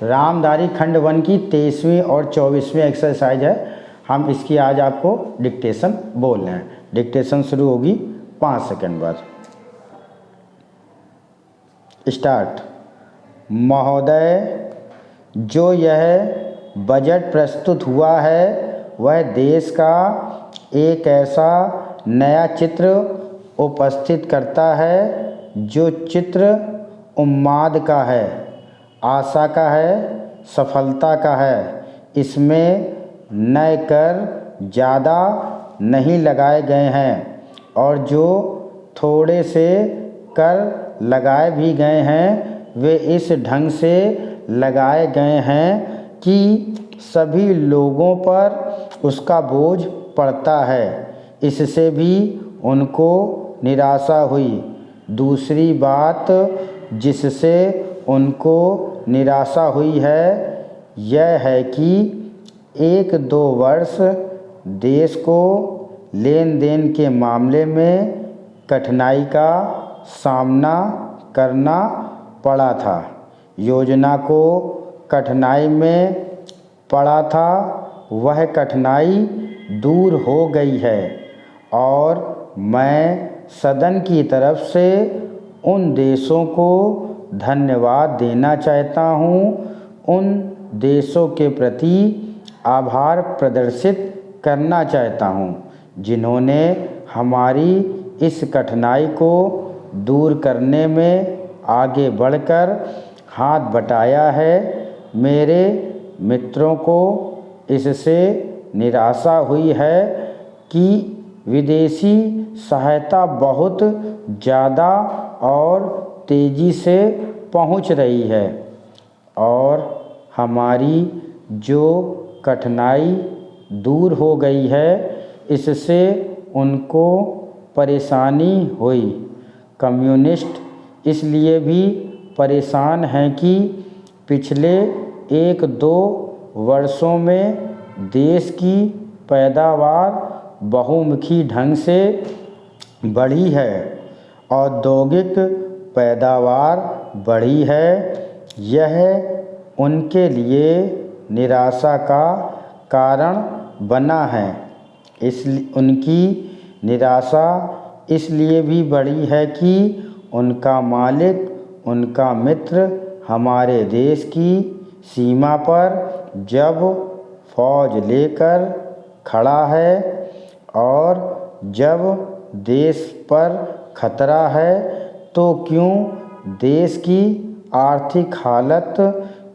रामधारी खंड 1 की 23वीं और 24वीं एक्सरसाइज है। हम इसकी आज आपको डिक्टेशन बोल रहे हैं। डिक्टेशन शुरू होगी 5 सेकंड बाद। स्टार्ट। महोदय, जो यह बजट प्रस्तुत हुआ है वह देश का एक ऐसा नया चित्र उपस्थित करता है जो चित्र उन्माद का है, आशा का है, सफलता का है। इसमें नए कर ज़्यादा नहीं लगाए गए हैं और जो थोड़े से कर लगाए भी गए हैं वे इस ढंग से लगाए गए हैं कि सभी लोगों पर उसका बोझ पड़ता है। इससे भी उनको निराशा हुई। दूसरी बात जिससे उनको निराशा हुई है यह है कि 1-2 वर्ष देश को लेन देन के मामले में कठिनाई का सामना करना पड़ा था। योजना को कठिनाई में पड़ा था वह कठिनाई दूर हो गई है और मैं सदन की तरफ से उन देशों को धन्यवाद देना चाहता हूँ, उन देशों के प्रति आभार प्रदर्शित करना चाहता हूँ जिन्होंने हमारी इस कठिनाई को दूर करने में आगे बढ़कर हाथ बटाया है। मेरे मित्रों को इससे निराशा हुई है कि विदेशी सहायता बहुत ज़्यादा और तेज़ी से पहुंच रही है और हमारी जो कठिनाई दूर हो गई है इससे उनको परेशानी हुई। कम्युनिस्ट इसलिए भी परेशान हैं कि पिछले 1-2 वर्षों में देश की पैदावार बहुमुखी ढंग से बढ़ी है, औद्योगिक पैदावार बढ़ी है। यह उनके लिए निराशा का कारण बना है। इसलिए उनकी निराशा इसलिए भी बढ़ी है कि उनका मालिक, उनका मित्र हमारे देश की सीमा पर जब फौज लेकर खड़ा है और जब देश पर खतरा है तो क्यों देश की आर्थिक हालत,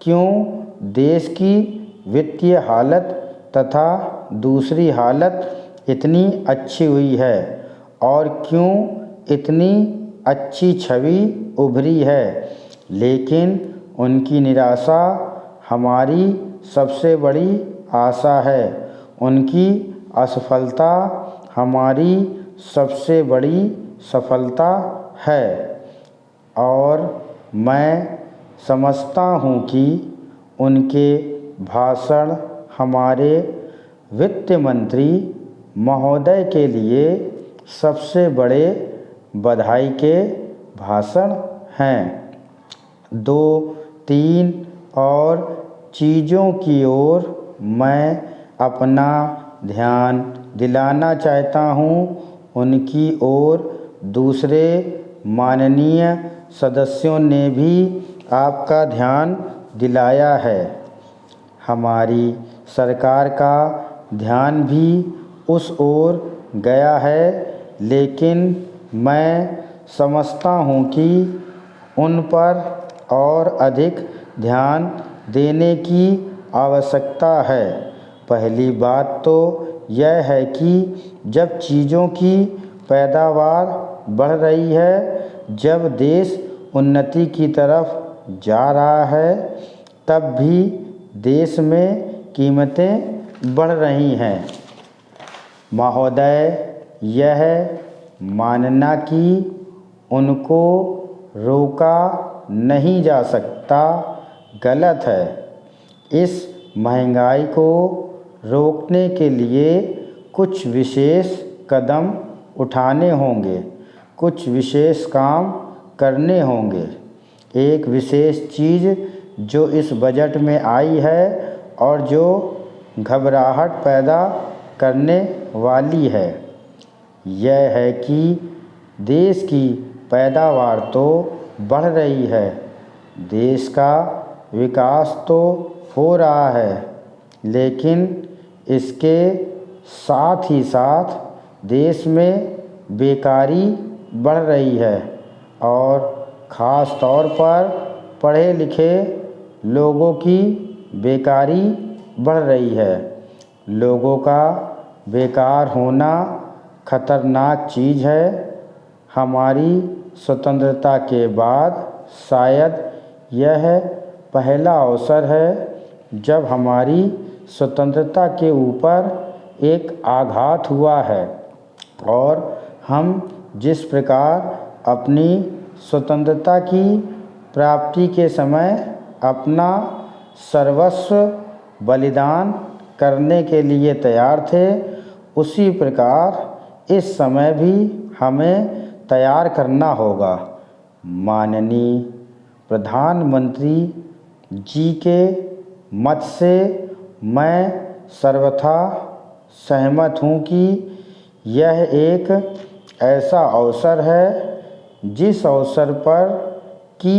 क्यों देश की वित्तीय हालत तथा दूसरी हालत इतनी अच्छी हुई है और क्यों इतनी अच्छी छवि उभरी है। लेकिन उनकी निराशा हमारी सबसे बड़ी आशा है, उनकी असफलता हमारी सबसे बड़ी सफलता है। और मैं समझता हूँ कि उनके भाषण हमारे वित्त मंत्री महोदय के लिए सबसे बड़े बधाई के भाषण हैं। 2-3 और चीज़ों की ओर मैं अपना ध्यान दिलाना चाहता हूँ, उनकी ओर दूसरे माननीय सदस्यों ने भी आपका ध्यान दिलाया है। हमारी सरकार का ध्यान भी उस ओर गया है, लेकिन मैं समझता हूँ कि उन पर और अधिक ध्यान देने की आवश्यकता है। पहली बात तो यह है कि जब चीज़ों की पैदावार बढ़ रही है, जब देश उन्नति की तरफ जा रहा है, तब भी देश में कीमतें बढ़ रही हैं। महोदय, यह मानना कि उनको रोका नहीं जा सकता गलत है। इस महंगाई को रोकने के लिए कुछ विशेष कदम उठाने होंगे, कुछ विशेष काम करने होंगे। एक विशेष चीज़ जो इस बजट में आई है और जो घबराहट पैदा करने वाली है, यह है कि देश की पैदावार तो बढ़ रही है, देश का विकास तो हो रहा है, लेकिन इसके साथ ही साथ देश में बेकारी बढ़ रही है और ख़ास तौर पर पढ़े लिखे लोगों की बेकारी बढ़ रही है। लोगों का बेकार होना खतरनाक चीज़ है। हमारी स्वतंत्रता के बाद शायद यह पहला अवसर है जब हमारी स्वतंत्रता के ऊपर एक आघात हुआ है और हम जिस प्रकार अपनी स्वतंत्रता की प्राप्ति के समय अपना सर्वस्व बलिदान करने के लिए तैयार थे, उसी प्रकार इस समय भी हमें तैयार करना होगा। माननीय प्रधानमंत्री जी के मत से मैं सर्वथा सहमत हूँ कि यह एक ऐसा अवसर है जिस अवसर पर कि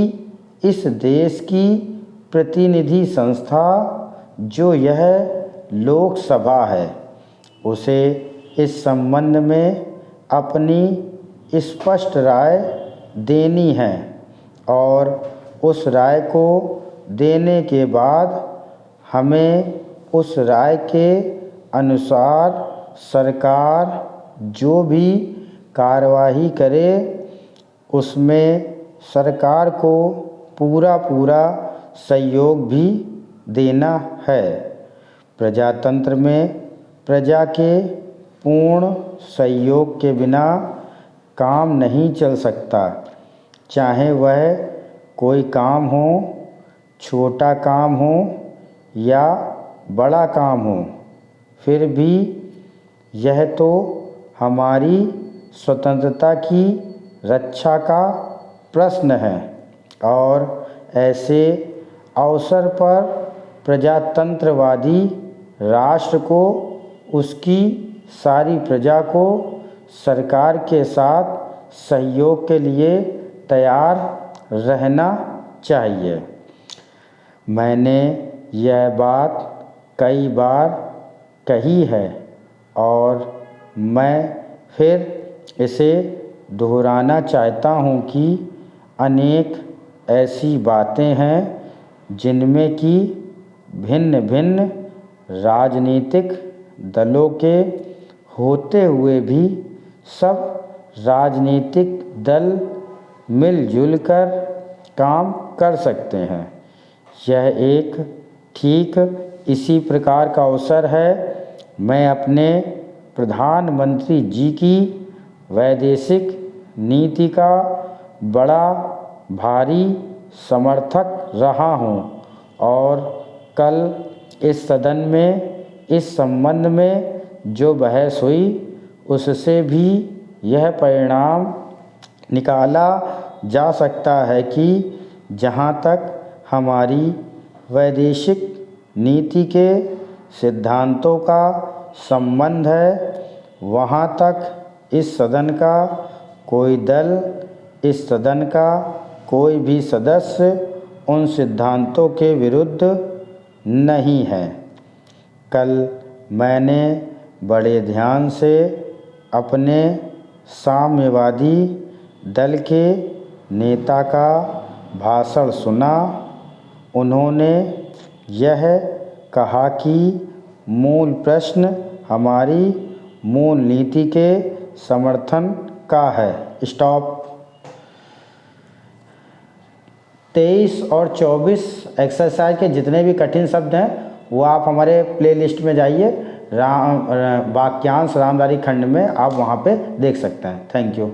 इस देश की प्रतिनिधि संस्था जो यह लोकसभा है, उसे इस संबंध में अपनी स्पष्ट राय देनी है और उस राय को देने के बाद हमें उस राय के अनुसार सरकार जो भी कार्यवाही करे उसमें सरकार को पूरा सहयोग भी देना है। प्रजातंत्र में प्रजा के पूर्ण सहयोग के बिना काम नहीं चल सकता, चाहे वह कोई काम हो, छोटा काम हो या बड़ा काम हो। फिर भी यह तो हमारी स्वतंत्रता की रक्षा का प्रश्न है और ऐसे अवसर पर प्रजातंत्रवादी राष्ट्र को उसकी सारी प्रजा को सरकार के साथ सहयोग के लिए तैयार रहना चाहिए। मैंने यह बात कई बार कही है और मैं फिर इसे दोहराना चाहता हूँ कि अनेक ऐसी बातें हैं जिनमें कि भिन्न भिन्न राजनीतिक दलों के होते हुए भी सब राजनीतिक दल मिलजुल कर काम कर सकते हैं। यह एक ठीक इसी प्रकार का अवसर है। मैं अपने प्रधानमंत्री जी की वैदेशिक नीति का बड़ा भारी समर्थक रहा हूँ और कल इस सदन में इस संबंध में जो बहस हुई उससे भी यह परिणाम निकाला जा सकता है कि जहाँ तक हमारी वैदेशिक नीति के सिद्धांतों का संबंध है, वहाँ तक इस सदन का कोई दल, इस सदन का कोई भी सदस्य उन सिद्धांतों के विरुद्ध नहीं है। कल मैंने बड़े ध्यान से अपने साम्यवादी दल के नेता का भाषण सुना। उन्होंने यह कहा कि मूल प्रश्न हमारी मूल नीति के समर्थन का है। स्टॉप। 23 और 24 एक्सरसाइज के जितने भी कठिन शब्द हैं वो आप हमारे प्लेलिस्ट में जाइए, वाक्यांश रामधारी खंड में आप वहाँ पे देख सकते हैं। Thank you.